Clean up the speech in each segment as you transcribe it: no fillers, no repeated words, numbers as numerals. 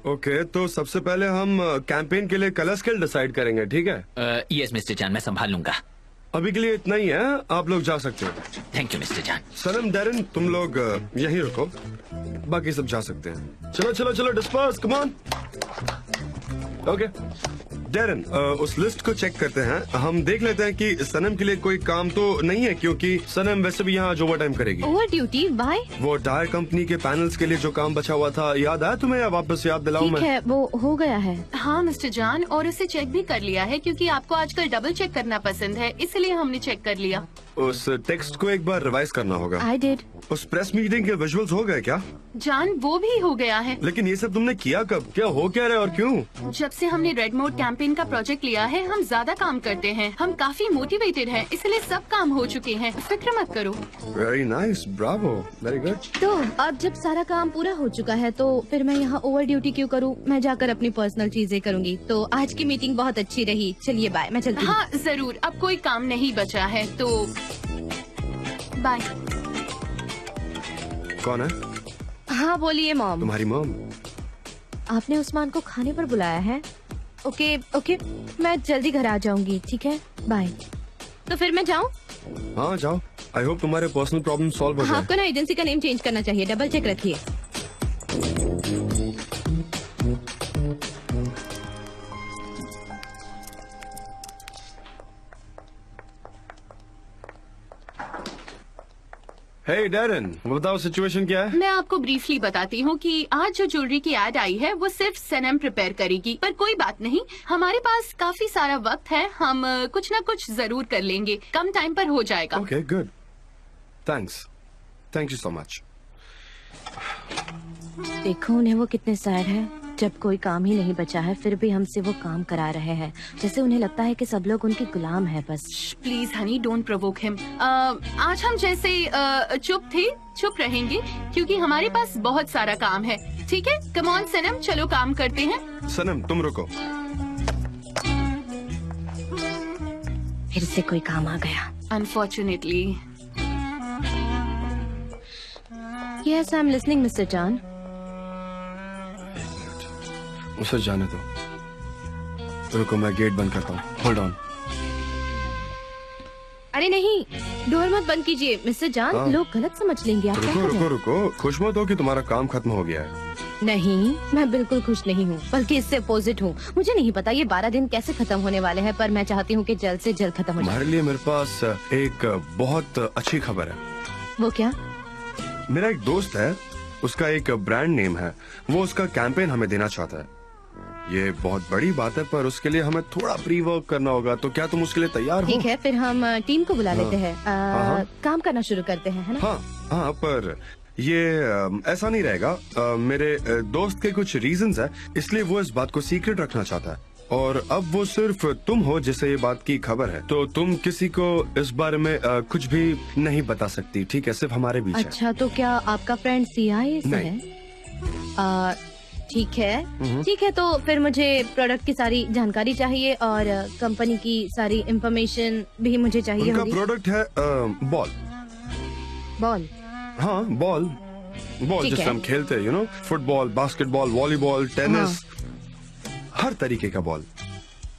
Okay, तो सबसे पहले हम कैंपेन के लिए कलर स्केल डिसाइड करेंगे, ठीक है? यस मिस्टर जान, मैं संभाल लूंगा। अभी के लिए इतना ही है, आप लोग जा सकते हो। थैंक यू मिस्टर जान। सनम, डैरन, तुम लोग यहीं रुको, बाकी सब जा सकते हैं। चलो चलो चलो, disperse, come on. Okay Darren, उस लिस्ट को चेक करते हैं। हम देख लेते हैं कि सनम के लिए कोई काम तो नहीं है, क्योंकि सनम वैसे भी यहाँ आज ओवर टाइम करेगी। Over duty? बाय। वो टायर कंपनी के पैनल्स के लिए जो काम बचा हुआ था, याद आया तुम्हें या वापस याद दिलाऊं मैं? ठीक है, वो हो गया है। हाँ मिस्टर जान, और उसे चेक भी कर लिया है क्योंकि आपको आजकल डबल चेक करना पसंद है, इसलिए हमने चेक कर लिया। उस टेक्स्ट को एक बार रिवाइज करना होगा। I did. उस प्रेस मीटिंग के विजुअल्स हो गए क्या? जान, वो भी हो गया है। लेकिन ये सब तुमने किया कब? क्या हो क्या रहा है और क्यों? जब से हमने रेड मोड कैंपेन का प्रोजेक्ट लिया है, हम ज्यादा काम करते हैं। हम काफी मोटिवेटेड हैं, इसलिए सब काम हो चुके हैं, फिक्र मत करो। Very nice, Bravo, very good. तो अब जब सारा काम पूरा हो चुका है तो फिर मैं यहाँ ओवर ड्यूटी क्यों करूँ? मैं जाकर अपनी पर्सनल चीजें करूँगी। तो आज की मीटिंग बहुत अच्छी रही। चलिए बाय, मैं चलती हूँ। हाँ जरूर, अब कोई काम नहीं बचा है तो बाय। कौन है? हाँ बोलिए मॉम। तुम्हारी मॉम। आपने उस्मान को खाने पर बुलाया है? ओके ओके, मैं जल्दी घर आ जाऊंगी, ठीक है? बाय। तो फिर मैं जाऊँ? हाँ जाओ। आई होप तुम्हारे पर्सनल प्रॉब्लम सॉल्व हो जाए। आपको ना एजेंसी का नेम चेंज करना चाहिए, डबल चेक रखिए। हे डैरन, बताओ सिचुएशन क्या है? मैं आपको ब्रीफली बताती हूँ कि आज जो ज्वेलरी की एड आई है वो सिर्फ सनम प्रिपेयर करेगी, पर कोई बात नहीं, हमारे पास काफी सारा वक्त है, हम कुछ न कुछ जरूर कर लेंगे, कम टाइम पर हो जाएगा। Okay good, thanks, thank you so much. देखो उन्हें वो कितने सैड है। जब कोई काम ही नहीं बचा है फिर भी हमसे वो काम करा रहे हैं, जैसे उन्हें लगता है कि सब लोग उनके गुलाम हैं बस। Please Honey, don't provoke him. आज हम जैसे चुप थे, चुप रहेंगे क्योंकि हमारे पास बहुत सारा काम है, ठीक है? कम ऑन सनम, चलो काम करते हैं। सनम तुम रुको। फिर से कोई काम आ गया। Unfortunately. Yes I am listening mister जान। उसे जाने दो। रुको, मैं गेट बंद करता हूँ। Hold on. अरे नहीं, डोर मत बंद कीजिए मिस्टर जान, हाँ। लोग गलत समझ लेंगे। आप क्या रुको कर रहे रुको हैं? रुको, खुश मत हो कि तुम्हारा काम खत्म हो गया है। नहीं, मैं बिल्कुल खुश नहीं हूँ, बल्कि इससे अपोजिट हूँ। मुझे नहीं पता ये 12 दिन कैसे खत्म होने वाले हैं, पर मैं चाहती हूँ कि जल्द से जल्द खत्म हो जाए। तुम्हारे लिए मेरे पास एक बहुत अच्छी खबर है। वो क्या? मेरा एक दोस्त है, उसका एक ब्रांड नेम है, वो उसका कैंपेन हमें देना चाहता है। ये बहुत बड़ी बात है, पर उसके लिए हमें थोड़ा प्री वर्क करना होगा, तो क्या तुम उसके लिए तैयार हो? ठीक है, फिर हम टीम को बुला लेते हैं। हाँ। काम करना शुरू करते हैं, है ना? हाँ हाँ, पर ये ऐसा नहीं रहेगा। मेरे दोस्त के कुछ रीजंस है, इसलिए वो इस बात को सीक्रेट रखना चाहता है, और अब वो सिर्फ तुम हो जिसे ये बात की खबर है, तो तुम किसी को इस बारे में कुछ भी नहीं बता सकती, ठीक है? सिर्फ हमारे बीच है। अच्छा, तो क्या आपका फ्रेंड CIA से नहीं। है? ठीक है, ठीक है, तो फिर मुझे प्रोडक्ट की सारी जानकारी चाहिए और कंपनी की सारी इंफॉर्मेशन भी मुझे चाहिए उनका होगी। प्रोडक्ट है बॉल। बॉल? हाँ, बॉल ठीक जिससे है। हम खेलते हैं, you know, football, basketball, volleyball, tennis, हर तरीके का बॉल।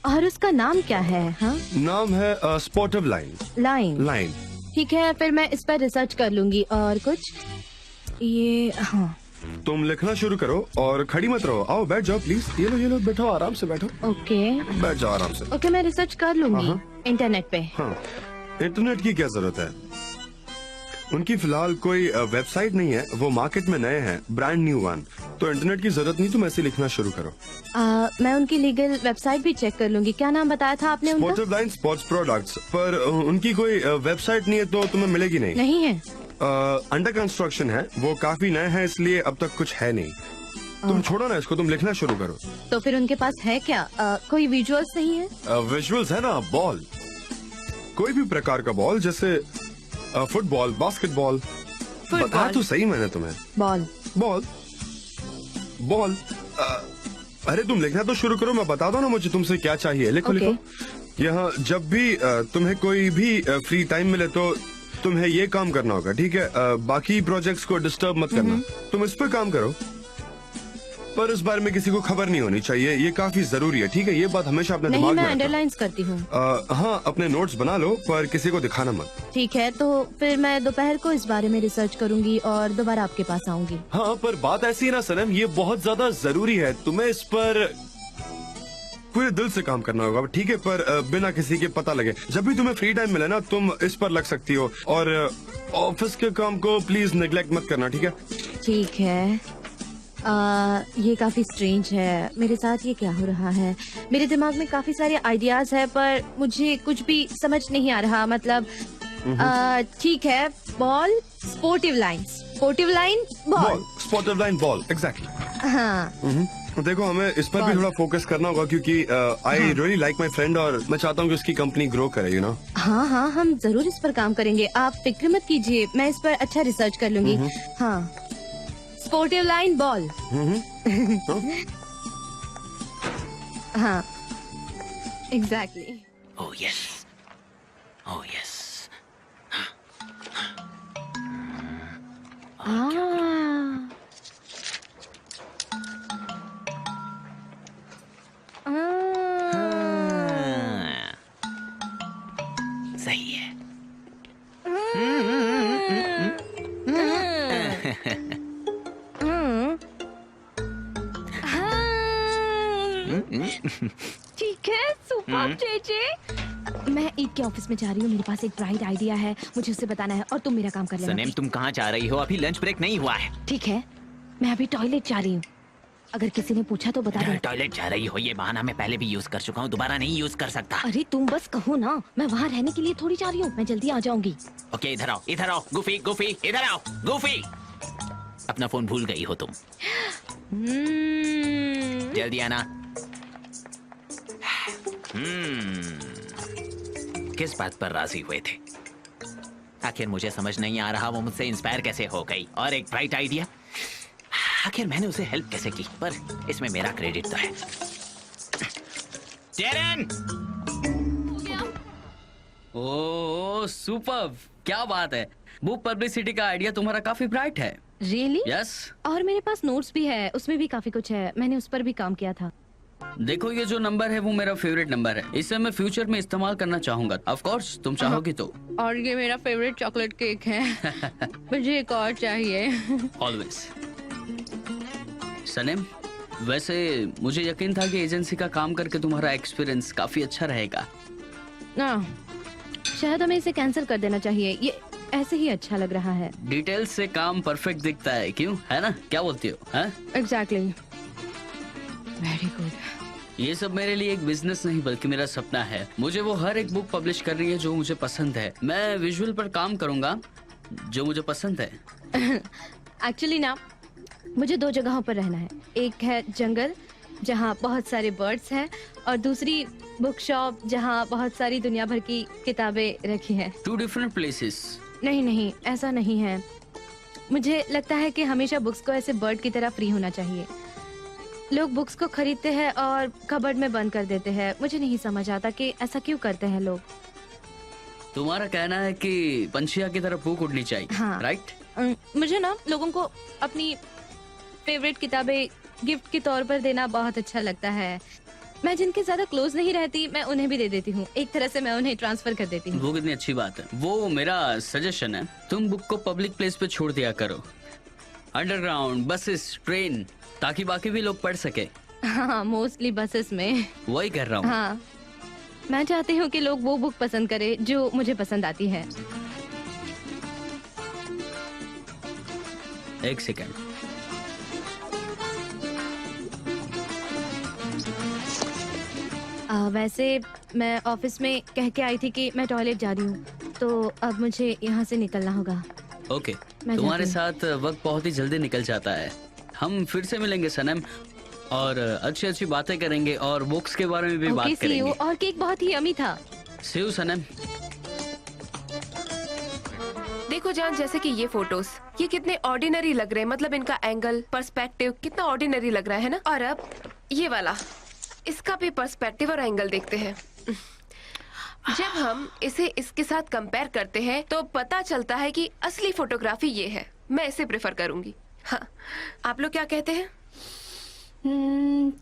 और उसका नाम क्या है? हाँ, नाम है स्पोर्टिव लाइन। लाइन। ठीक है, फिर मैं इस पर रिसर्च कर लूंगी। और कुछ ये? हाँ, तुम लिखना शुरू करो और खड़ी मत रहो। आओ बैठ जाओ प्लीज। ये लो बैठो, आराम से बैठो। ओके बैठ जाओ आराम से। ओके, मैं रिसर्च कर लूंगी इंटरनेट पे। हाँ, इंटरनेट की क्या जरूरत है? उनकी फिलहाल कोई वेबसाइट नहीं है, वो मार्केट में नए हैं, ब्रांड न्यू वन, तो इंटरनेट की जरूरत नहीं, तुम ऐसे लिखना शुरू करो। मैं उनकी लीगल वेबसाइट भी चेक कर लूंगी। क्या नाम बताया था आपने उनका? स्पोर्टिव लाइन स्पोर्ट्स प्रोडक्ट्स, पर उनकी कोई वेबसाइट नहीं है, तो तुम्हें मिलेगी नहीं। नहीं है? अंडर कंस्ट्रक्शन है, वो काफी नए हैं, इसलिए अब तक कुछ है नहीं। तुम छोड़ो ना इसको, तुम लिखना शुरू करो। तो फिर उनके पास है क्या? कोई विजुअल्स नहीं है? विजुअल्स है ना, बॉल, कोई भी प्रकार का बॉल, जैसे फुटबॉल, बास्केटबॉल। बताया तो सही मैंने तुम्हें। Ball ball. अरे तुम लिखना तो शुरू करो, मैं बता दो ना मुझे तुमसे क्या चाहिए। लिखो Okay. लिखो। यहाँ जब भी तुम्हें कोई भी फ्री टाइम मिले तो तुम्हें ये काम करना होगा, ठीक है? बाकी प्रोजेक्ट्स को डिस्टर्ब मत करना, तुम इस पे काम करो। पर इस बारे में किसी को खबर नहीं होनी चाहिए, ये काफी जरूरी है, ठीक है? ये बात हमेशा अपने नहीं, दिमाग में मैं रखना। अंडरलाइंस करती हूँ। हाँ, अपने नोट्स बना लो पर किसी को दिखाना मत। ठीक है, तो फिर मैं दोपहर को इस बारे में रिसर्च करूंगी और दोबारा आपके पास आऊंगी। हाँ, पर बात ऐसी है ना सनम, ये बहुत ज्यादा जरूरी है, तुम्हें इस पर पूरे दिल से काम करना होगा, ठीक है? पर बिना किसी के पता लगे। जब भी तुम्हें फ्री टाइम मिले ना, तुम इस पर लग सकती हो, और ऑफिस के काम को प्लीज नेग्लेक्ट मत करना, ठीक है? ठीक है। ये काफी स्ट्रेंज है, मेरे साथ ये क्या हो रहा है? मेरे दिमाग में काफी सारे आइडियाज है पर मुझे कुछ भी समझ नहीं आ रहा। मतलब ठीक है, ball, sportive line, sportive line, ball, sportive line, ball, exactly. हाँ, देखो, हमें इस पर भी थोड़ा फोकस करना होगा क्योंकि I really like my friend और मैं चाहता हूँ कि उसकी कंपनी ग्रो करे, यू नो। हाँ हाँ, हम जरूर इस पर काम करेंगे, आप फिक्र मत कीजिए, मैं इस पर अच्छा रिसर्च कर लूंगी। हाँ, स्पोर्टिव लाइन, बॉल। हाँ, exactly. Oh yes. Oh yes. सही है। ठीक है, सुपर जेजे। मैं ईद के ऑफिस में जा रही हूँ, मेरे पास एक ब्राइट आइडिया है, मुझे उसे बताना है और तुम मेरा काम कर लेना। सनेम, तुम कहाँ जा रही हो? अभी लंच ब्रेक नहीं हुआ है। ठीक है, मैं अभी टॉयलेट जा रही हूँ, अगर किसी ने पूछा तो बता दो। टॉयलेट जा रही हो, ये बहाना मैं पहले भी यूज कर चुका हूँ, दोबारा नहीं यूज कर सकता। अरे तुम बस कहो ना, मैं वहाँ रहने के लिए थोड़ी जा रही हूँ, मैं जल्दी आ जाऊंगी। ओके, इधर आओ, इधर आओ, गुफी, गुफी, इधर आओ, गुफी। अपना फोन भूल गई हो तुम, जल्दी आना। किस बात पर राजी हुए थे? आखिर मुझे समझ नहीं आ रहा वो मुझसे इंस्पायर कैसे हो गई। और एक ब्राइट आइडिया, आखिर मैंने उसे हेल्प कैसे की, पर इसमें मेरा क्रेडिट तो है। टेरन! ओह सुपर्ब, क्या बात है। बुक पब्लिसिटी का आइडिया तुम्हारा काफी ब्राइट है। रियली? यस। और मेरे पास नोट्स भी है, उसमें भी काफी कुछ है, मैंने उस पर भी काम किया था। देखो, ये जो नंबर है वो मेरा फेवरेट नंबर है, इसे मैं फ्यूचर में इस्तेमाल करना चाहूंगा। ऑफ कोर्स तुम चाहोगी तो। और ये मेरा फेवरेट चॉकलेट केक है। मुझे एक और चाहिए। ऑलवेज। सनेम, वैसे मुझे यकीन था कि एजेंसी का काम करके तुम्हारा एक्सपीरियंस काफी अच्छा रहेगा। शायद हमें इसे कैंसिल कर देना चाहिए, ये ऐसे ही अच्छा लग रहा है। डिटेल्स से काम परफेक्ट दिखता है, क्यों? है ना? क्या बोलती हो? हाँ? एग्जैक्टली। Very good. ये सब मेरे लिए एक बिजनेस नहीं बल्कि मेरा सपना है। मुझे वो हर एक बुक पब्लिश करनी है जो मुझे पसंद है। मैं विजुअल पर काम करूंगा जो मुझे पसंद है। एक्चुअली ना, मुझे 2 जगहों पर रहना है, एक है जंगल जहाँ बहुत सारे बर्ड्स हैं और दूसरी बुक शॉप जहाँ बहुत सारी दुनिया भर की किताबें रखी हैं। 2 डिफरेंट प्लेसेस। नहीं नहीं, ऐसा नहीं है। मुझे लगता है कि हमेशा बुक्स को ऐसे बर्ड की तरह फ्री होना चाहिए। लोग बुक्स को खरीदते हैं और कबर्ड में बंद कर देते हैं। मुझे नहीं समझ आता कि ऐसा क्यों करते हैं लोग। तुम्हारा कहना है कि पंछिया की तरफ बुक उड़नी चाहिए, हाँ। राइट? मुझे ना लोगों को अपनी फेवरेट किताबें गिफ्ट के तौर पर देना बहुत अच्छा लगता है। मैं जिनके ज्यादा क्लोज नहीं रहती, मैं उन्हें भी दे देती हूँ। एक तरह से मैं उन्हें ट्रांसफर कर देती हूँ। वो कितनी अच्छी बात है। वो मेरा सजेशन है, तुम बुक को पब्लिक प्लेस पे छोड़ दिया करो, अंडरग्राउंड, बसेस, ट्रेन, ताकि बाकी भी लोग पढ़ सके। हाँ, मोस्टली बसेस में। वही कर रहा हूँ। हाँ, मैं चाहती हूँ कि लोग वो बुक पसंद करें जो मुझे पसंद आती है। एक सेकंड। वैसे मैं ऑफिस में कह के आई थी कि मैं टॉयलेट जा रही हूँ, तो अब मुझे यहाँ से निकलना होगा। ओके, मैं तुम्हारे जाती साथ वक्त बहुत ही जल्दी निकल जाता है। हम फिर से मिलेंगे सनम और अच्छी अच्छी बातें करेंगे और बुक्स के बारे में भी बात see you। करेंगे। और केक बहुत ही यमी था। See you सनम। देखो जान, जैसे कि ये फोटोज, ये कितने ऑर्डिनरी लग रहे हैं। मतलब इनका एंगल, पर्सपेक्टिव कितना ऑर्डिनरी लग रहा है ना। और अब ये वाला, इसका भी पर्सपेक्टिव और एंगल देखते हैं। जब हम इसे इसके साथ कंपेयर करते हैं तो पता चलता है कि असली फोटोग्राफी ये है। मैं इसे प्रेफर करूंगी। हाँ, आप लोग क्या कहते हैं?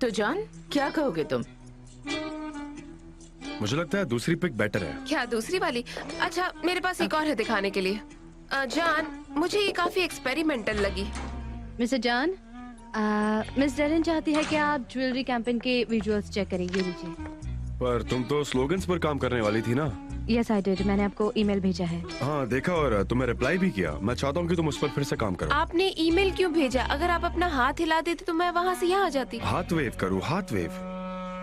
तो जॉन क्या कहोगे तुम? मुझे लगता है दूसरी पिक बेटर है। क्या दूसरी वाली? अच्छा, मेरे पास एक और है दिखाने के लिए। जान, मुझे ये काफी एक्सपेरिमेंटल लगी। मिस्टर जॉन, मिस डेरन चाहती है कि आप ज्वेलरी कैंपेन के विजुअल्स चेक करेंगे। लीजिए। पर तुम तो स्लोगन्स पर काम करने वाली थी ना? यस आई डिड, मैंने आपको ईमेल भेजा है। हाँ देखा, और तुम्हें रिप्लाई भी किया। मैं चाहता हूँ कि तुम उस पर फिर से काम करो। आपने ईमेल क्यों भेजा? अगर आप अपना हाथ हिला देते तो मैं वहाँ से यहाँ आ जाती। हाथ वेव करूँ, हाथ वेव।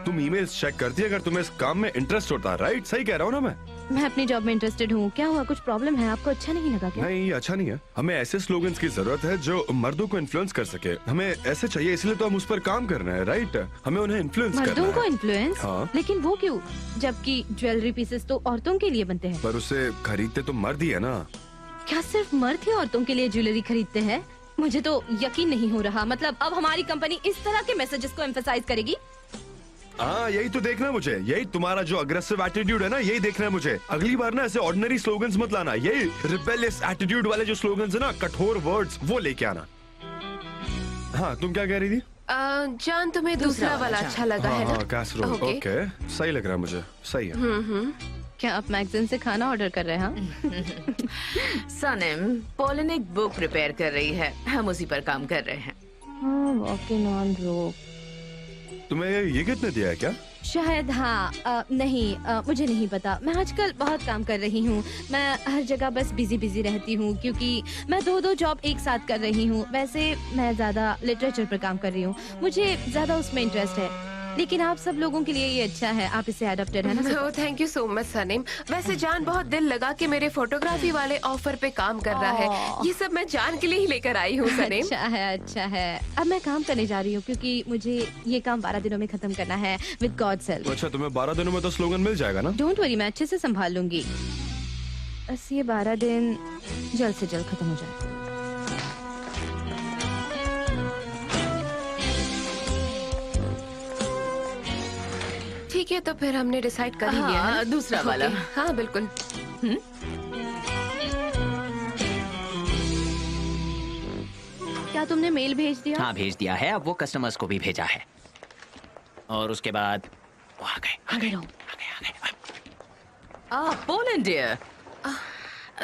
तुम ईमेल्स चेक करती है अगर तुम्हें इस काम में इंटरेस्ट होता। राइट, सही कह रहा हूँ ना मैं अपनी जॉब में इंटरेस्टेड हूँ। क्या हुआ, कुछ प्रॉब्लम है? आपको अच्छा नहीं लगा क्या? नहीं, अच्छा नहीं है। हमें ऐसे स्लोगन्स की जरूरत है जो मर्दों को इन्फ्लुएंस कर सके। हमें ऐसे चाहिए, इसलिए तो हम उस पर काम कर रहे हैं। राइट, हमें उन्हें इन्फ्लुएंस करना है। मर्दों को इन्फ्लुएंस? हाँ। लेकिन वो क्यों, जबकि ज्वेलरी पीसेस तो औरतों के लिए बनते हैं। पर उसे खरीदते तो मर्द ही है ना। क्या सिर्फ मर्द ही औरतों के लिए ज्वेलरी खरीदते हैं? मुझे तो यकीन नहीं हो रहा। मतलब अब हमारी कंपनी इस तरह के मैसेजेस को एम्फसाइज करेगी? हाँ, यही तो देखना है मुझे। यही तुम्हारा जो अग्रेसिव एटीट्यूड है ना, यही देखना है मुझे। अगली बार ना ऐसे ऑर्डिनरी स्लोगन्स मत लाना। यही रिबेलियस एटीट्यूड वाले जो स्लोगन्स है ना, कठोर वर्ड्स, वो लेके आना। हाँ, तुम क्या कह रही थी? जान, तुम्हें दूसरा वाला अच्छा लगा है ना? हाँ, कैसरोल। ओके। ओके, सही लग रहा है मुझे। सही है। क्या आप मैगजीन से खाना ऑर्डर कर रहे हैं? हाँ? सनम, पॉलन एक बुक प्रिपेयर कर रही है, हम उसी पर काम कर रहे हैं। वॉकिंग ऑन रोप। तुम्हें ये कितने दिया है क्या? शायद हाँ। नहीं, मुझे नहीं पता। मैं आजकल बहुत काम कर रही हूँ। मैं हर जगह बस बिजी रहती हूँ क्योंकि मैं दो जॉब एक साथ कर रही हूँ। वैसे मैं ज्यादा लिटरेचर पर काम कर रही हूँ, मुझे ज्यादा उसमें इंटरेस्ट है। लेकिन आप सब लोगों के लिए ये अच्छा है, आप इससे एडॉप्टेड है ना? Thank you so much Sanim. वैसे जान बहुत दिल लगा के मेरे फोटोग्राफी वाले ऑफर पे काम कर रहा है। ये सब मैं जान के लिए ही लेकर आई हूँ सनीम। अच्छा है। अब मैं काम करने जा रही हूँ क्योंकि मुझे ये काम 12 दिनों में खत्म करना है विद गॉड्स हेल्प। अच्छा, तुम्हें 12 दिनों में तो स्लोगन मिल जाएगा ना? डोंट वरी, मैं अच्छे से संभाल लूंगी। बस ये 12 दिन जल्द से जल्द खत्म हो जाए। ठीक है, तो फिर हमने डिसाइड कर ही लिया है। हाँ, दूसरा वाला। ओके, हाँ बिल्कुल। क्या तुमने मेल भेज दिया? हाँ, भेज दिया है। अब वो कस्टमर्स को भी भेजा है। और उसके बाद वो आ गए। पोलन डियर,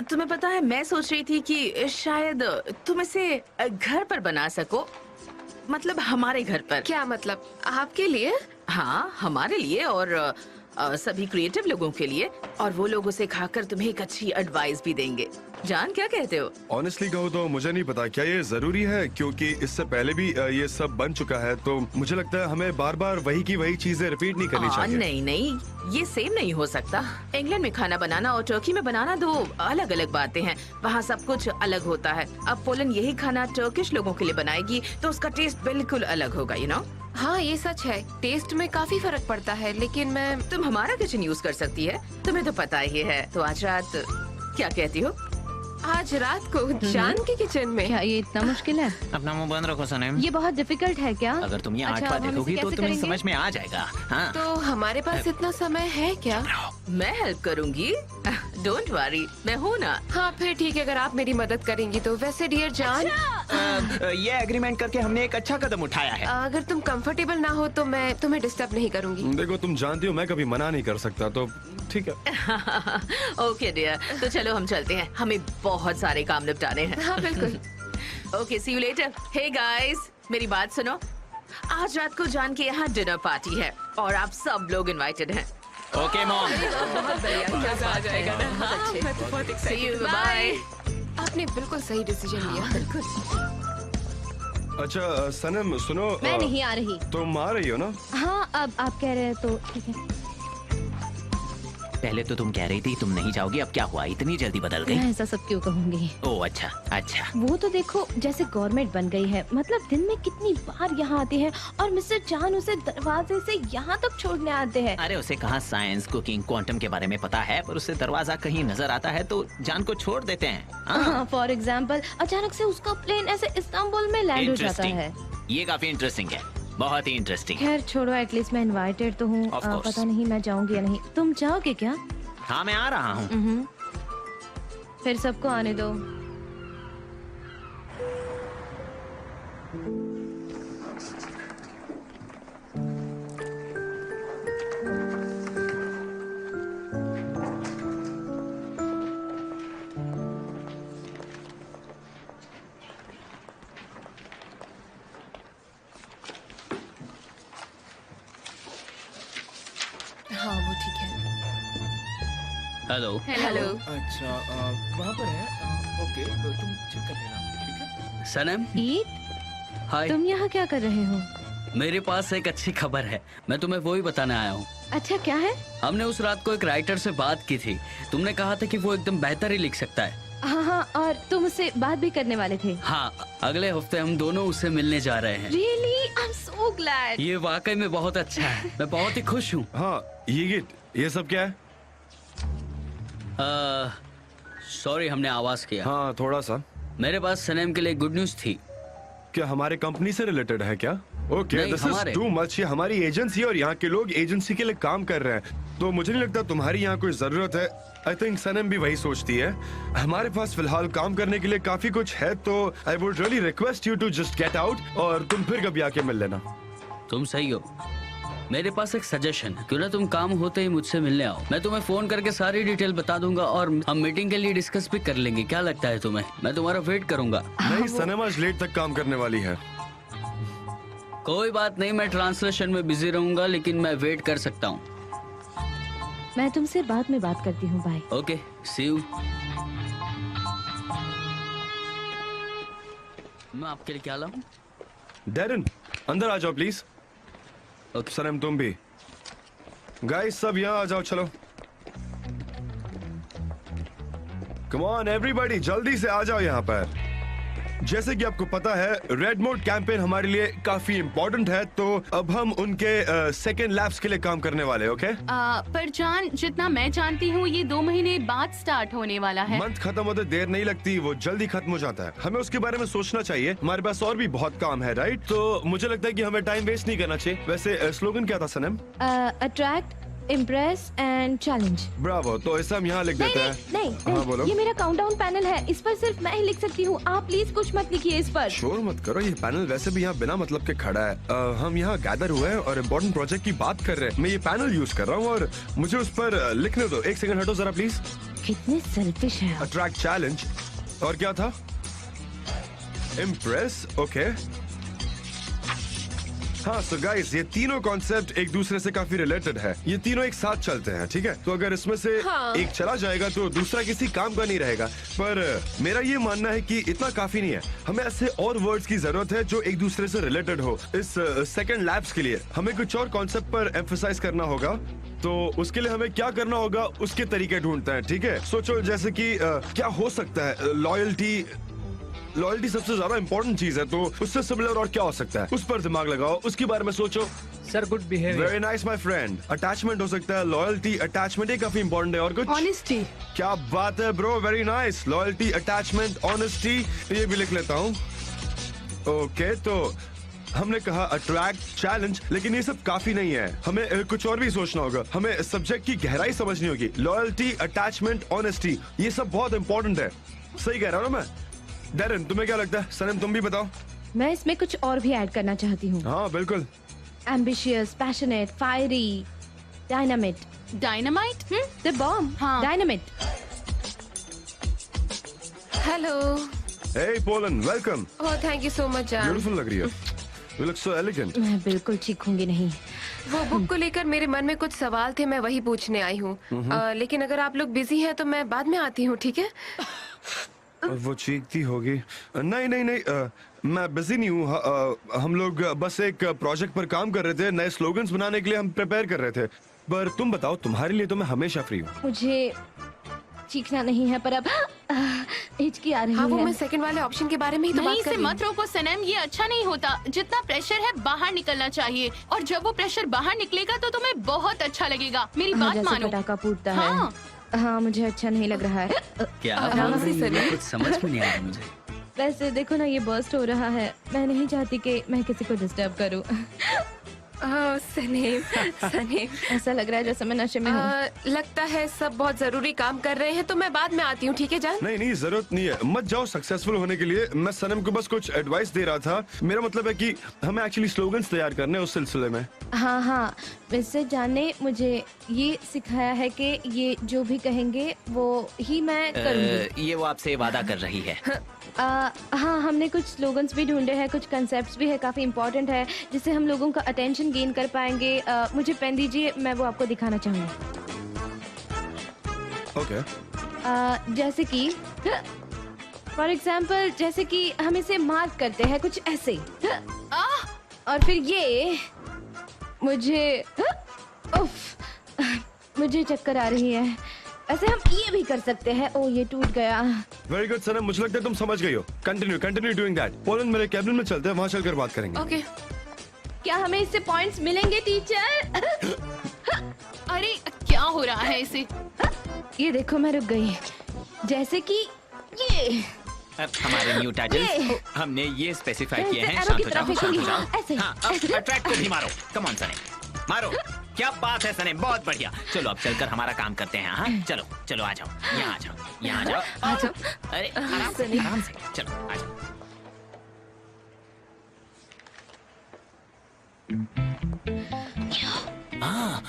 तुम्हें पता है मैं सोच रही थी कि शायद तुम इसे घर पर बना सको, मतलब हमारे घर पर। क्या मतलब? आपके लिए? हाँ, हमारे लिए और सभी क्रिएटिव लोगों के लिए। और वो लोग उसे खाकर तुम्हें एक अच्छी एडवाइस भी देंगे। जान, क्या कहते हो? ऑनेस्टली कहूँ तो मुझे नहीं पता क्या ये जरूरी है, क्योंकि इससे पहले भी ये सब बन चुका है। तो मुझे लगता है हमें बार बार वही की वही चीजें रिपीट नहीं करनी चाहिए। नहीं, ये सेम नहीं हो सकता। इंग्लैंड में खाना बनाना और टर्की में बनाना दो अलग अलग बातें हैं। वहाँ सब कुछ अलग होता है। अब पोलन यही खाना टर्किश लोगों के लिए बनाएगी तो उसका टेस्ट बिल्कुल अलग होगा, यू नो। हाँ, ये सच है। टेस्ट में काफी फर्क पड़ता है, लेकिन मैं तुम हमारा किचन यूज कर सकती है, तुम्हें तो पता ही है। तो आज रात क्या कहती हो? आज रात को जान के किचन में? क्या ये इतना मुश्किल है? अपना मुंह बंद रखो सनम। ये बहुत डिफिकल्ट है क्या? अगर तुम ये 8 अच्छा, बार हम इसे देखोगी तो कैसे तुम्हें करेंगे? समझ में आ जाएगा। हाँ। तो हमारे पास इतना समय है क्या? मैं हेल्प करूंगी, डोंट वरी, मैं हूँ ना। हाँ फिर ठीक है, अगर आप मेरी मदद करेंगी तो। वैसे डियर जान, ये एग्रीमेंट करके हमने एक अच्छा कदम उठाया है। अगर तुम कंफर्टेबल ना हो तो मैं तुम्हें डिस्टर्ब नहीं करूंगी। देखो, तुम जानती हो मैं कभी मना नहीं कर सकता, तो ठीक है। ओके डियर, तो चलो हम चलते हैं, हमें बहुत सारे काम निपटाने हैं। हाँ बिल्कुल। Okay, see you later. Hey guys, मेरी बात सुनो। आज रात को जान के यहाँ डिनर पार्टी है और आप सब लोग इनवाइटेड हैं। Okay mom. बहुत बढ़िया, मजा आ जाएगा ना। बहुत अच्छे। See you, bye. आपने बिल्कुल सही डिसीजन लिया। अच्छा सनम, सुनो। मैं नहीं आ रही। तुम आ रही हो ना? हाँ, अब आप कह रहे हैं तो ठीक है। पहले तो तुम कह रही थी तुम नहीं जाओगी, अब क्या हुआ? इतनी जल्दी बदल गई? मैं ऐसा सब क्यों कहूँगी? ओह अच्छा। वो तो देखो जैसे गवर्नमेंट बन गई है। मतलब दिन में कितनी बार यहाँ आते हैं और मिस्टर जान उसे दरवाजे से यहाँ तक छोड़ने आते हैं। अरे उसे कहाँ साइंस, कुकिंग, क्वांटम के बारे में पता है, पर उसे दरवाजा कहीं नजर आता है तो जान को छोड़ देते हैं। हाँ, फॉर एग्जाम्पल अचानक से उसका प्लेन ऐसे इस्तांबुल में लैंड हो जाता है। ये काफी इंटरेस्टिंग है, बहुत ही इंटरेस्टिंग। खैर छोड़ो, एटलीस्ट मैं इनवाइटेड तो हूँ। Of course. पता नहीं मैं जाऊंगी या नहीं। तुम जाओगे क्या? हाँ, मैं आ रहा हूँ। फिर सबको आने दो। ठीक है। हेलो। हेलो। अच्छा वहाँ पर है। ओके तो तुम चेक कर लेना, ठीक है? सनम, ईद, हाय। तुम यहाँ क्या कर रहे हो? मेरे पास एक अच्छी खबर है, मैं तुम्हें वो ही बताने आया हूँ। अच्छा, क्या है? हमने उस रात को एक राइटर से बात की थी। तुमने कहा था कि वो एकदम बेहतर ही लिख सकता है। हाँ हाँ, और तुम उससे बात भी करने वाले थे? हाँ, अगले हफ्ते हम दोनों उससे मिलने जा रहे हैं। Really? I'm so glad. ये वाकई में बहुत अच्छा है, मैं बहुत ही खुश हूँ। हाँ, ये सब क्या है? सॉरी, हमने आवाज किया। हाँ, थोड़ा सा। मेरे पास सनम के लिए गुड न्यूज थी। क्या हमारे कंपनी से रिलेटेड है क्या? ओके, नहीं, दिस इज हमारे। Too much. ये हमारी एजेंसी और यहाँ के लोग एजेंसी के लिए काम कर रहे हैं, तो मुझे नहीं लगता तुम्हारी यहाँ कोई जरूरत है। आई थिंक सनम भी वही सोचती है। हमारे पास फिलहाल काम करने के लिए काफी कुछ है, तो I would really request you to just get out और तुम फिर कभी आके मिल लेना। तुम सही हो। मेरे पास एक सजेशन है, क्यों ना तुम काम होते ही मुझसे मिलने आओ। मैं तुम्हें फोन करके सारी डिटेल बता दूंगा और हम मीटिंग के लिए डिस्कस भी कर लेंगे। क्या लगता है तुम्हें? मैं तुम्हारा वेट करूंगा। नहीं, सनम आज लेट तक काम करने वाली है। कोई बात नहीं, मैं ट्रांसलेशन में बिजी रहूंगा, लेकिन मैं वेट कर सकता हूँ। मैं तुमसे बाद में बात करती हूँ, बाय। Okay, see you. मैं आपके लिए क्या लाऊं? डैरन, अंदर आ जाओ प्लीज। ओके। सनम, तुम भी। गाइस, सब यहाँ आ जाओ, चलो। कम ऑन एवरीबॉडी, जल्दी से आ जाओ यहाँ पर। जैसे कि आपको पता है, रेड मोड कैंपेन हमारे लिए काफी इम्पोर्टेंट है, तो अब हम उनके सेकेंड लैब्स के लिए काम करने वाले हैं, ओके? पर जान, जितना मैं जानती हूँ ये 2 महीने बाद स्टार्ट होने वाला है। मंथ खत्म होते देर नहीं लगती, वो जल्दी खत्म हो जाता है। हमें उसके बारे में सोचना चाहिए। हमारे पास और भी बहुत काम है, राइट? तो मुझे लगता है कि हमें टाइम वेस्ट नहीं करना चाहिए। वैसे स्लोगन क्या था Sanam? Attract, impress and challenge. Bravo. तो इसे हम यहाँ लिख देते हैं। नहीं, हाँ, बोलो। ये मेरा काउंटडाउन पैनल है, इस पर सिर्फ मैं ही लिख सकती हूँ। आप प्लीज कुछ मत लिखिए इस पर। शोर मत करो, ये पैनल वैसे भी यहाँ बिना मतलब के खड़ा है। हम यहाँ गैदर हुए हैं और इम्पोर्टेंट प्रोजेक्ट की बात कर रहे हैं। मैं ये पैनल यूज कर रहा हूँ और मुझे उस पर लिखने दो। एक सेकंड हटो जरा प्लीज। कितने सेल्फिश है आप। अट्रैक्ट, चैलेंज और क्या था? इम्प्रेस। ओके, हाँ। सो गाइस, ये तीनों कॉन्सेप्ट एक दूसरे से काफी रिलेटेड है। ये तीनों एक साथ चलते हैं, ठीक है? तो अगर इसमें से हाँ। एक चला जाएगा तो दूसरा किसी काम का नहीं रहेगा। पर मेरा ये मानना है कि इतना काफी नहीं है। हमें ऐसे और वर्ड्स की जरूरत है जो एक दूसरे से रिलेटेड हो। इस सेकंड लैब्स के लिए हमें कुछ और कॉन्सेप्ट पर एम्फसाइज करना होगा। तो उसके लिए हमें क्या करना होगा, उसके तरीके ढूंढते हैं, ठीक है? सोचो जैसे कि क्या हो सकता है। लॉयल्टी सबसे ज्यादा इंपॉर्टेंट चीज है, तो उससे सिमिलर और क्या हो सकता है, उस पर दिमाग लगाओ, उसके बारे में सोचो। Sir, good behaviour. Very nice my friend. Attachment हो सकता है, लॉयल्टी, अटैचमेंट, ये काफी इंपॉर्टेंट है। और कुछ? ऑनेस्टी। क्या बात है bro, very nice. Loyalty, attachment, honesty, ये भी लिख लेता हूँ। ओके, तो हमने कहा अट्रैक्ट, चैलेंज, लेकिन ये सब काफी नहीं है। हमें कुछ और भी सोचना होगा। हमें सब्जेक्ट की गहराई समझनी होगी। लॉयल्टी, अटैचमेंट, ऑनेस्टी, ये सब बहुत इंपॉर्टेंट है। सही कह रहा हूँ ना मैं? डैरन, तुम्हें क्या लगता है? सनम, तुम भी बताओ। मैं इसमें कुछ और भी ऐड करना चाहती हूँ। हाँ, बिल्कुल। Ambitious, passionate, fiery, dynamite. Dynamite? The bomb. हाँ। डायनामिट। हेलो। Hey पोलन, welcome. Oh, thank you so much जान। ब्यूटीफुल लग रही है। You look so elegant. मैं बिल्कुल चीखूंगी नहीं। वो बुक को लेकर मेरे मन में कुछ सवाल थे, मैं वही पूछने आई हूँ। लेकिन अगर आप लोग बिजी हैं तो मैं बाद में आती हूँ, ठीक है? वो चीखती होगी। नहीं नहीं नहीं, मैं बिजी नहीं हूँ। हम लोग बस एक प्रोजेक्ट पर काम कर रहे थे। नए स्लोगन्स बनाने के लिए हम प्रिपेयर कर रहे थे। पर तुम बताओ, तुम्हारे लिए तो मैं हमेशा फ्री हूँ। मुझे चीखना नहीं है, पर अब हिचकी आ रही हाँ, वो है। मैं सेकंड वाले ऑप्शन के बारे में ही तो नहीं, बात कर इसे रही मत रोको सनम, ये अच्छा नहीं होता। जितना प्रेशर है बाहर निकलना चाहिए, और जब वो प्रेशर बाहर निकलेगा तो तुम्हें बहुत अच्छा लगेगा। मेरी हाँ, बात जैसे मानो। पटाखा फूटता हाँ। है। हाँ, मुझे अच्छा नहीं लग रहा है। क्या आराम बोल से रही हो? सनम। कुछ समझ में नहीं आ रहा मुझे। वैसे देखो ना, ये बर्स्ट हो रहा है। मैं नहीं चाहती कि मैं किसी को डिस्टर्ब करूं। सनेम, सनेम। ऐसा लग रहा है जैसे मैं नशे में हूँ। लगता है सब बहुत जरूरी काम कर रहे हैं, तो मैं बाद में आती हूँ, ठीक है जान? नहीं नहीं, जरूरत नहीं है। मत जाओ सक्सेसफुल होने के लिए। मैं सनम को बस कुछ एडवाइस दे रहा था। मेरा मतलब है कि हमें एक्चुअली स्लोगन्स तैयार करने हैं उस सिलसिले में। हाँ हाँ, वैसे जाने मुझे ये सिखाया है कि ये जो भी कहेंगे वो ही मैं करूँगी। ये वो आपसे वादा कर रही है। हाँ, हमने कुछ स्लोगन्स भी ढूंढे हैं, कुछ कंसेप्ट्स भी है, काफी इम्पोर्टेंट है, जिससे हम लोगों का अटेंशन इन्फॉर्मेशन गेन कर पाएंगे। मुझे पेन दीजिए, मैं वो आपको दिखाना चाहूंगी। ओके जैसे कि फॉर एग्जाम्पल, जैसे कि हम इसे मार्क करते हैं कुछ ऐसे, और फिर ये मुझे मुझे चक्कर आ रही है। ऐसे हम ये भी कर सकते हैं। ओ ये टूट गया। वेरी गुड सनम, मुझे लगता है तुम समझ गई हो। Continue doing that. पोलन मेरे कैबिन में चलते हैं, वहाँ चलकर बात करेंगे। ओके। क्या हमें इससे पॉइंट्स मिलेंगे टीचर? अरे क्या हो रहा है इसे? ये देखो मैं रुक गई। जैसे कि ये अब हमारे न्यू टाइटल्स हमने ये स्पेसिफाई किए हैं। ऐसे शांत हो arrow जाओ, की शांत हो तरफ जाओ। ऐसे, हाँ, ऐसे। अब ट्रैक को भी मारो। कम ऑन सने, मारो। क्या बात है सने, बहुत बढ़िया। चलो अब चलकर हमारा काम करते हैं। हाँ चलो चलो, आ जाओ, यहाँ आ जाओ, यहाँ आ जाओ, आ जाओ। अरे आराम से, आराम से, चलो आ जाओ। हाँ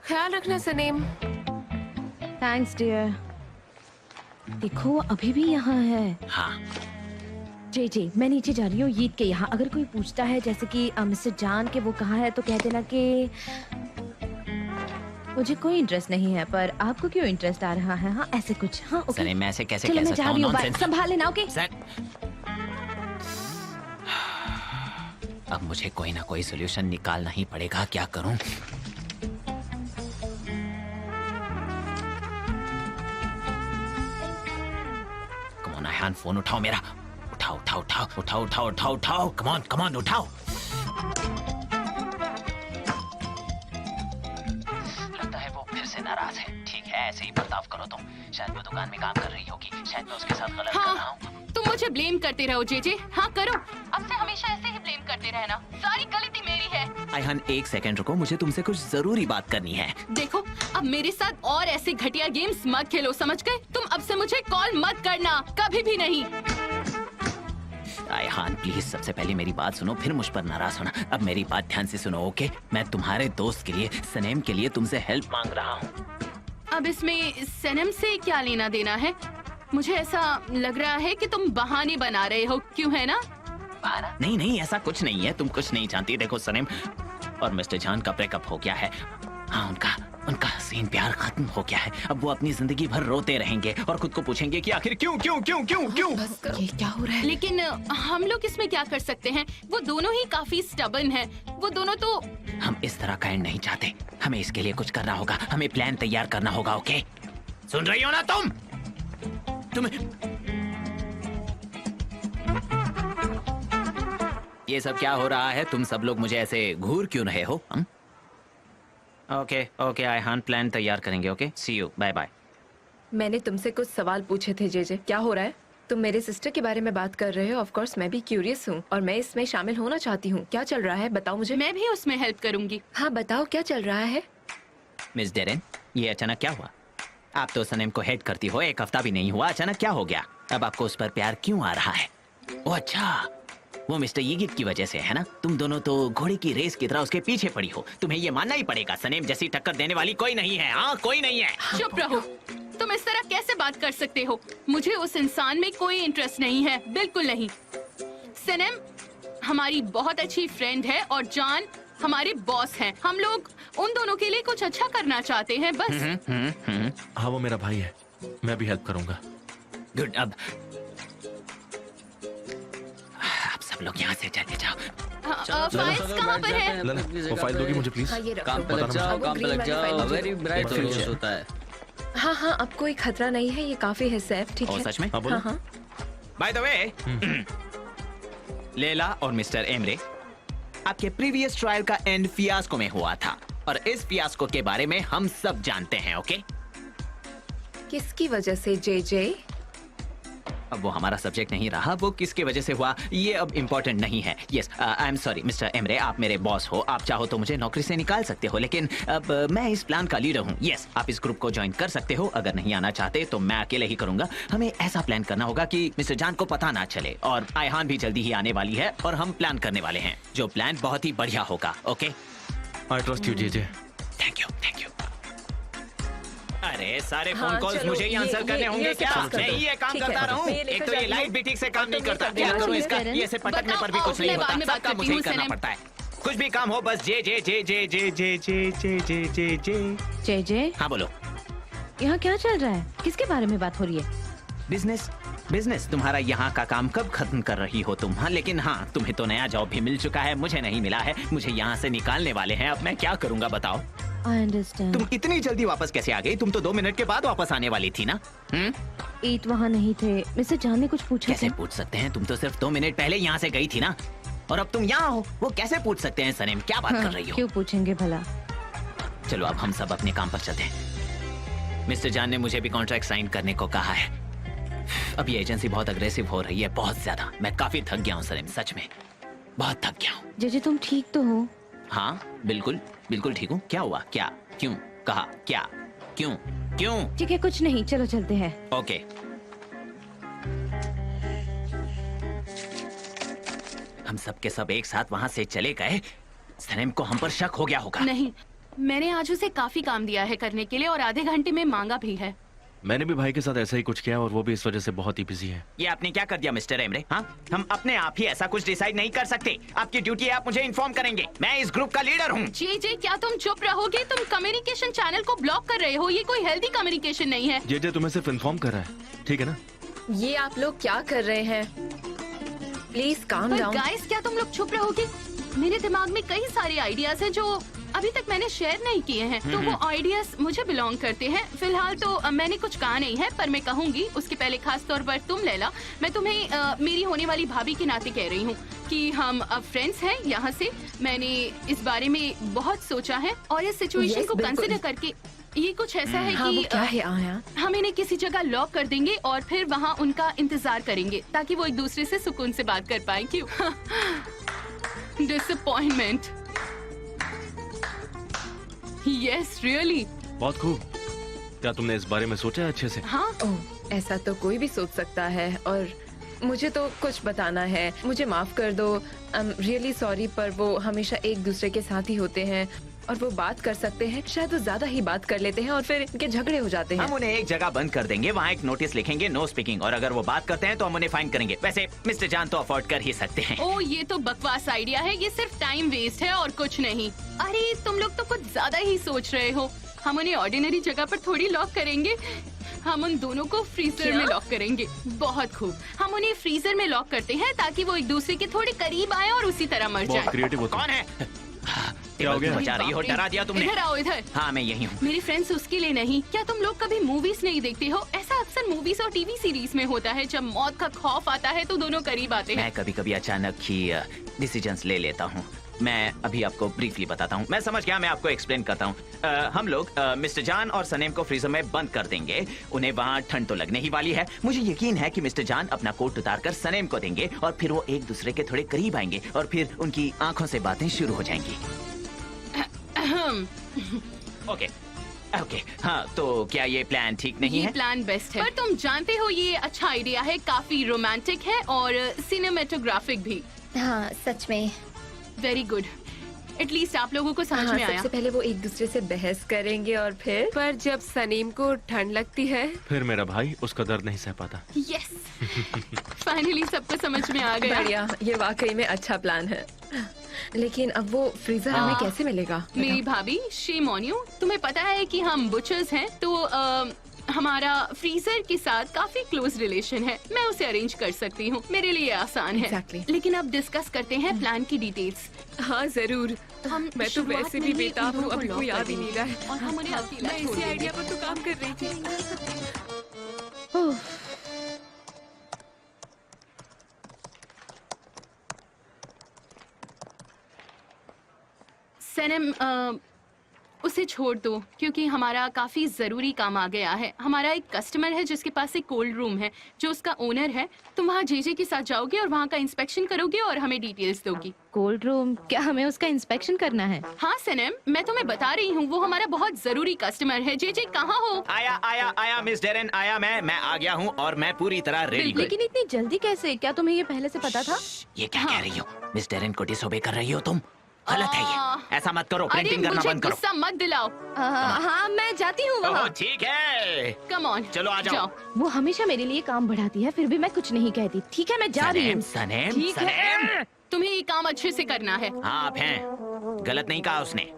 ख्याल रखना सनेम। Thanks dear. देखो अभी भी यहाँ है। हाँ जे मैं नीचे जा रही हूँ ईद के यहाँ। अगर कोई पूछता है जैसे कि मिस्टर जान के वो कहाँ है, तो कह देना कि मुझे कोई इंटरेस्ट नहीं है, पर आपको क्यों इंटरेस्ट आ रहा है? हाँ ऐसे कुछ। हाँ ओके। सने, मैं ऐसे कैसे चलो कह मैं सकता जा हूँ? रही हूँ, बाय। नॉनसेंस। संभाल लेना। ओके अब मुझे कोई ना कोई सोल्यूशन निकालना ही पड़ेगा। क्या करूं? कम ऑन आयान, फोन उठाओ मेरा। उठाओ उठाओ उठाओ उठाओ उठाओ उठाओ उठाओ। कम ऑन उठाओ। लगता है वो फिर से नाराज है। ठीक है, ऐसे ही बर्ताव करो तुम। शायद वो दुकान में काम कर रही होगी, शायद मैं उसके साथ गलत कर रहा हाँ, हूँ। तुम मुझे ब्लेम करते रहो जे। हाँ करो, अब से हमेशा ऐसे ही ब्लेम करते रहना। सारी गलती मेरी है। आयहान एक सेकंड रुको, मुझे तुमसे कुछ जरूरी बात करनी है। देखो अब मेरे साथ और ऐसे घटिया गेम्स मत खेलो, समझ गए? तुम अब से मुझे कॉल मत करना, कभी भी नहीं। आयहान प्लीज, सबसे पहले मेरी बात सुनो, फिर मुझ पर नाराज होना। अब मेरी बात ध्यान से सुनो, ओके? मैं तुम्हारे दोस्त के लिए, सनेम के लिए तुमसे हेल्प मांग रहा हूँ। अब इसमें सनम से क्या लेना देना है? मुझे ऐसा लग रहा है कि तुम बहाने बना रहे हो, क्यों है ना? नहीं नहीं, ऐसा कुछ नहीं है, तुम कुछ नहीं जानती। देखो सनेम और मिस्टर जान का ब्रेकअप हो गया है। हाँ, उनका हसीन प्यार खत्म हो गया है। अब वो अपनी जिंदगी भर रोते रहेंगे और खुद को पूछेंगे कि आखिर क्यों क्यों क्यों क्यों क्यों। ये क्या हो रहा है? लेकिन हम लोग इसमें क्या कर सकते हैं? वो दोनों ही काफी स्टबर्न हैं। वो दोनों तो हम इस तरह का एंड नहीं चाहते। हमें इसके लिए कुछ करना होगा, हमें प्लान तैयार करना होगा, ओके? सुन रही हो ना तुम? ये सब क्या हो रहा है? तुम सब लोग मुझे ऐसे घूर क्यों रहे हो? ओके आयहान, प्लान तैयार करेंगे। Okay, see you, bye bye. मैंने तुमसे कुछ सवाल पूछे थे जे। क्या हो रहा है? तुम मेरे सिस्टर के बारे में बात कर रहे हो। ऑफ कोर्स मैं भी क्यूरियस हूँ और मैं इसमें शामिल होना चाहती हूँ। क्या चल रहा है, बताओ मुझे। मैं भी उसमें हेल्प करूंगी। हाँ बताओ, क्या चल रहा है? मिस डेरेन, ये अचानक क्या हुआ? आप तो सनेम को हेड करती हो, एक हफ्ता भी नहीं हुआ, अचानक क्या हो गया? अब आपको उस पर प्यार क्यों आ रहा है? ओह अच्छा, वो मिस्टर यीगित की वजह से है ना? तुम दोनों तो घोड़े की रेस की तरह उसके पीछे पड़ी हो। तुम्हें ये मानना ही पड़ेगा, सनेम जैसी टक्कर देने वाली कोई नहीं है। हाँ, कोई नहीं है। चुप रहो। तुम इस तरह कैसे बात कर सकते हो? मुझे उस इंसान में कोई इंटरेस्ट नहीं है, बिल्कुल नहीं। सनम हमारी बहुत अच्छी फ्रेंड है और जान हमारे बॉस हैं। हम लोग उन दोनों के लिए कुछ अच्छा करना चाहते हैं, बस। हाँ, वो मेरा भाई है, मैं भी हेल्प करूंगा। गुड। अब आप सब लोग यहाँ से चले जाओ। फाइल्स कहाँ पर है? लला, वो फाइल दोगी मुझे प्लीज? हाँ ये रखो। काम पे लग जाओ, काम पे लग जाओ। Very bright Perfect. सोर्स होता है। हाँ हाँ, अब कोई खतरा नहीं है, ये काफी है सेफ। ठीक और है? सच में? हाँ बोलो। हाँ हाँ। बाय द वे, लेला और मिस्टर एमरे, आपके प्रीवियस ट्रायल का एंड फियास्को में हुआ था और इस फियास्को के बारे में हम सब जानते हैं, ओके? किसकी वजह से जे? अब वो हमारा सब्जेक्ट नहीं रहा, वो किसकी वजह से हुआ ये अब इम्पोर्टेंट नहीं है। Yes, I am sorry mister Emre, आप मेरे बॉस हो, आप चाहो तो मुझे नौकरी से निकाल सकते हो, लेकिन अब मैं इस प्लान का लीडर हूँ। यस, आप इस ग्रुप को ज्वाइन कर सकते हो। अगर नहीं आना चाहते तो मैं अकेले ही करूंगा। हमें ऐसा प्लान करना होगा कि मिस्टर जान को पता ना चले, और आयहान भी जल्दी ही आने वाली है और हम प्लान करने वाले हैं, जो प्लान बहुत ही बढ़िया होगा, okay? I trust you J. Thank you, thank you. अरे सारे हाँ, फोन कॉल्स चलो, मुझे ही आंसर करने होंगे ये से क्या? पास कर मैं दो। ये काम ठीक करता है, रहूं? मैं ये लेकर एक तो ये जाती हूँ। लाइट भी ठीक से काम नहीं तुम ये करता। कर क्या देना, करूं ठीक इसका? है? ये से पटकने पर भी बताओ, कुछ नहीं मैं बाद होता। में बात सबका करती मुझे ही हूँ, करना सनम। पड़ता है। कुछ भी काम हो बस जे जे जे जे जे जे जे जे जे जे जे। जय जय, हाँ बोलो। यहाँ क्या चल रहा है? किसके बारे में बात हो रही है? बिजनेस बिजनेस तुम्हारा यहाँ का काम कब खत्म कर रही हो तुम? हाँ लेकिन हाँ, तुम्हें तो नया जॉब भी मिल चुका है, मुझे नहीं मिला है। मुझे यहाँ से निकालने वाले हैं, अब मैं क्या करूँगा बताओ? I understand. तुम इतनी जल्दी वापस कैसे आ गई? तुम तो 2 मिनट के बाद वापस आने वाली थी ना? ईद वहाँ नहीं थे। मिस्टर जान ने कुछ पूछा कैसे था? पूछ सकते हैं? तुम तो सिर्फ 2 मिनट पहले यहाँ से गई थी ना, और अब तुम यहाँ हो। वो कैसे पूछ सकते हैं? सनेम क्या बात कर रही हो? क्यों पूछेंगे भला? चलो अब हम सब अपने काम पर चलते हैं। मिस्टर जान ने मुझे भी कॉन्ट्रैक्ट साइन करने को कहा है। अब ये एजेंसी बहुत अग्रेसिव हो रही है, बहुत ज्यादा। मैं काफी थक गया हूँ सलीम, सच में बहुत थक गया हूँ। जय तुम ठीक तो हो? हाँ बिल्कुल बिल्कुल ठीक हूँ। क्या हुआ? क्या? क्यों? कहा? क्या? क्यों? क्यों? ठीक है, कुछ नहीं, चलो चलते हैं। ओके। हम सब के सब एक साथ वहाँ से चले गए। सलीम को हम पर शक हो गया होगा। नहीं, मैंने आज उसे काफी काम दिया है करने के लिए और आधे घंटे में मांगा भी है। मैंने भी भाई के साथ ऐसा ही कुछ किया और वो भी इस वजह से बहुत ही बिजी है। ये आपने क्या कर दिया मिस्टर एमरे? हाँ, हम अपने आप ही ऐसा कुछ डिसाइड नहीं कर सकते। आपकी ड्यूटी है, आप मुझे इन्फॉर्म करेंगे। मैं इस ग्रुप का लीडर हूँ। जे क्या तुम चुप रहोगे? तुम कम्युनिकेशन चैनल को ब्लॉक कर रहे हो। ये कोई हेल्दी कम्युनिकेशन नहीं है। जे तुम्हें सिर्फ इन्फॉर्म कर रहा है, ठीक है ना? ये आप लोग क्या कर रहे हैं? प्लीज काम पर डाउन। गाइस, क्या तुम लोग चुप रहोगे? मेरे दिमाग में कई सारे आइडियाज हैं जो अभी तक मैंने शेयर नहीं किए हैं, तो वो आइडियाज मुझे बिलोंग करते हैं। फिलहाल तो मैंने कुछ कहा नहीं है, पर मैं कहूंगी। उसके पहले खास तौर पर तुम लैला, मैं तुम्हें मेरी होने वाली भाभी के नाते कह रही हूँ कि हम अब फ्रेंड्स हैं। यहाँ से मैंने इस बारे में बहुत सोचा है और इस सिचुएशन Yes, को बिल्कुल। कंसिडर करके ये कुछ ऐसा है हाँ, वो कि क्या है आया? हम इन्हें किसी जगह लॉक कर देंगे और फिर वहाँ उनका इंतजार करेंगे ताकि वो एक दूसरे से सुकून से बात कर पाए। क्यों? डिसअपॉइंटमेंट। Yes really. बहुत खूब। क्या तुमने इस बारे में सोचा है अच्छे से? हाँ, ओह, ऐसा तो कोई भी सोच सकता है। और मुझे तो कुछ बताना है, मुझे माफ कर दो। आई एम रियली सॉरी, पर वो हमेशा एक दूसरे के साथ ही होते हैं और वो बात कर सकते हैं। शायद वो ज्यादा ही बात कर लेते हैं और फिर इनके झगड़े हो जाते हैं। हम उन्हें एक जगह बंद कर देंगे, वहाँ एक नोटिस लिखेंगे, नो स्पीकिंग, और अगर वो बात करते हैं तो हम उन्हें फाइन करेंगे। वैसे मिस्टर जान तो अफोर्ड कर ही सकते हैं। ओ ये तो बकवास आइडिया है। ये सिर्फ टाइम वेस्ट है और कुछ नहीं। अरे तुम लोग तो कुछ ज्यादा ही सोच रहे हो। हम उन्हें ऑर्डिनरी जगह पर थोड़ी लॉक करेंगे, हम उन दोनों को फ्रीजर में लॉक करेंगे। बहुत खूब, हम उन्हें फ्रीजर में लॉक करते हैं ताकि वो एक दूसरे के थोड़े करीब आए और उसी तरह मर बहुत जाए। क्रिएटिव हो तुम। कौन है? क्या हो गया? बचा रही हो? डरा दिया तुमने। इधर आओ इधर। हाँ मैं यही हूँ। मेरे फ्रेंड्स उसके लिए नहीं। क्या तुम लोग कभी मूवीज नहीं देखते हो? ऐसा अक्सर मूवीज और टीवी सीरीज में होता है। जब मौत का खौफ आता है तो दोनों करीब आते हैं। मैं कभी कभी अचानक ही डिसीजंस ले लेता हूँ। मैं अभी आपको ब्रीफली बताता हूँ। मैं समझ गया, मैं आपको एक्सप्लेन करता हूँ। हम लोग मिस्टर जान और सनेम को फ्रीजर में बंद कर देंगे। उन्हें वहाँ ठंड तो लगने ही वाली है। मुझे यकीन है कि मिस्टर जान अपना कोट उतारकर सनेम को देंगे और फिर वो एक दूसरे के थोड़े करीब आएंगे और फिर उनकी आंखों से बातें शुरू हो जाएंगी। ओके ओके, हाँ तो क्या ये प्लान ठीक नहीं ये है? प्लान बेस्ट है, पर तुम जानते हो ये अच्छा आइडिया है, काफी रोमांटिक है और सिनेमेटोग्राफिक भी। हाँ सच में। Very good. एटलीस्ट आप लोगों को समझ हाँ, में आया। सबसे पहले वो एक दूसरे से बहस करेंगे और फिर पर जब सनीम को ठंड लगती है फिर मेरा भाई उसका दर्द नहीं सह पाता। यस, फाइनली सबको समझ में आ गया। बढ़िया, ये वाकई में अच्छा प्लान है। लेकिन अब वो फ्रीजर हमें कैसे मिलेगा? मेरी भाभी, शेम ऑन यू, तुम्हें पता है कि हम बुचर्स हैं, तो हमारा फ्रीजर के साथ काफी क्लोज रिलेशन है। मैं उसे अरेंज कर सकती हूँ, मेरे लिए आसान है। Exactly. लेकिन अब डिस्कस करते हैं प्लान की डिटेल्स। हाँ जरूर। हम मैं तो शुरुआत वैसे में भी ही बेताब हूँ, दोनों को अभी लॉक कोई कर याद ही देंगे नहीं रहा है। और हम उन्हें अकेला मैं छोड़ इसी देंगे। आइडिया पर तो काम कर रही थी। सनम, उसे छोड़ दो क्योंकि हमारा काफी जरूरी काम आ गया है। हमारा एक कस्टमर है जिसके पास एक कोल्ड रूम है जो उसका ओनर है। तुम वहाँ जेजे के साथ जाओगे और वहाँ का इंस्पेक्शन करोगे और हमें डिटेल्स दोगी। Cold room? क्या हमें उसका इंस्पेक्शन करना है? हाँ सनम, मैं तुम्हें बता रही हूँ, वो हमारा बहुत जरूरी कस्टमर है। जेजे कहाँ हो? आया आया आया मिस डेरेन, आया। मैं आ गया हूँ और मैं पूरी तरह रेडी हूँ। लेकिन इतनी जल्दी कैसे? क्या तुम्हें ये पहले से पता था? ये क्या कह रही हो? मिस डेरेन को डिसोबे कर रही हो तुम? गलत है ये, ऐसा मत करो, अरे प्रिंटिंग करना मुझे बंद करो। गुस्सा मत दिलाओ। हाँ मैं जाती हूँ ओह, वहाँ। ठीक है, कम ऑन, चलो आ जाओ। वो हमेशा मेरे लिए काम बढ़ाती है, फिर भी मैं कुछ नहीं कहती। ठीक है मैं जा रही सनेम, हूँ। सनेम, ठीक सनेम। है, तुम्हें ये काम अच्छे से करना है। हाँ आप हैं, गलत नहीं कहा उसने।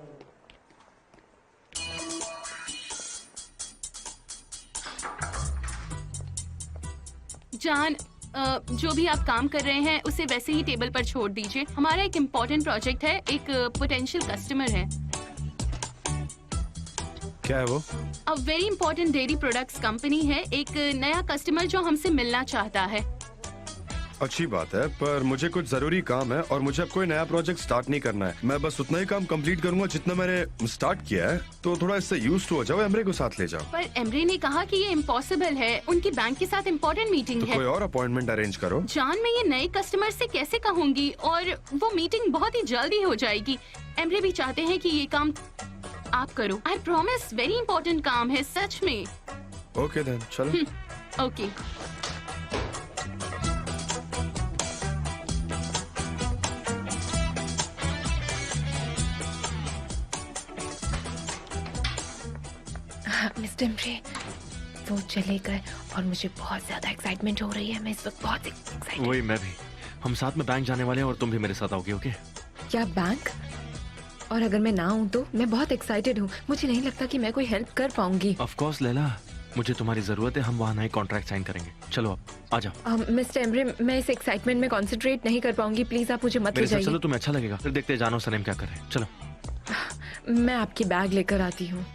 जान, जो भी आप काम कर रहे हैं उसे वैसे ही टेबल पर छोड़ दीजिए। हमारा एक इम्पोर्टेंट प्रोजेक्ट है, एक पोटेंशियल कस्टमर है। क्या है वो? अब very important dairy products company है, एक नया कस्टमर जो हमसे मिलना चाहता है। अच्छी बात है, पर मुझे कुछ जरूरी काम है और मुझे अब कोई नया प्रोजेक्ट स्टार्ट नहीं करना है। मैं बस उतना ही काम कंप्लीट करूंगा जितना मैंने स्टार्ट किया है, तो थोड़ा इससे यूज्ड हो जाओ। एमरे को साथ ले जाओ। पर एमरे ने कहा कि ये इम्पॉसिबल है, उनकी बैंक के साथ इम्पोर्टेंट मीटिंग तो है। कोई और अपॉइंटमेंट अरेंज करो। जान, मैं ये नए कस्टमर से कैसे कहूंगी, और वो मीटिंग बहुत ही जल्दी हो जाएगी। एमरे भी चाहते हैं कि ये काम आप करो। आई प्रॉमिस, वेरी इंपॉर्टेंट काम है सच में। ओके देन, चलो। ओके। मिस्टर एमरे, वो चले गए और मुझे बहुत ज्यादा एक्साइटमेंट हो रही है। मैं इस वक्त बहुत एक्साइटेड। वही मैं भी। हम साथ में बैंक जाने वाले हैं और तुम भी मेरे साथ आओगे, ओके? क्या बैंक? और अगर मैं ना हूँ तो? मैं बहुत एक्साइटेड हूँ। मुझे नहीं लगता कि मैं कोई हेल्प कर पाऊंगी। ऑफ कोर्स लैला, मुझे तुम्हारी जरूरत है। हम वहाँ नए कॉन्ट्रैक्ट साइन करेंगे। चलो अब आ जाओ। मिस्टर एमरे, मैं इस एक्साइटमेंट में कंसंट्रेट नहीं कर पाऊंगी। प्लीज आप मुझे मत ले मेरे साथ जाइए। चलो, तुम्हें अच्छा लगेगा। फिर देखते जानो सनेम क्या कर रहे हैं। चलो। मैं आपकी बैग लेकर आती हूँ।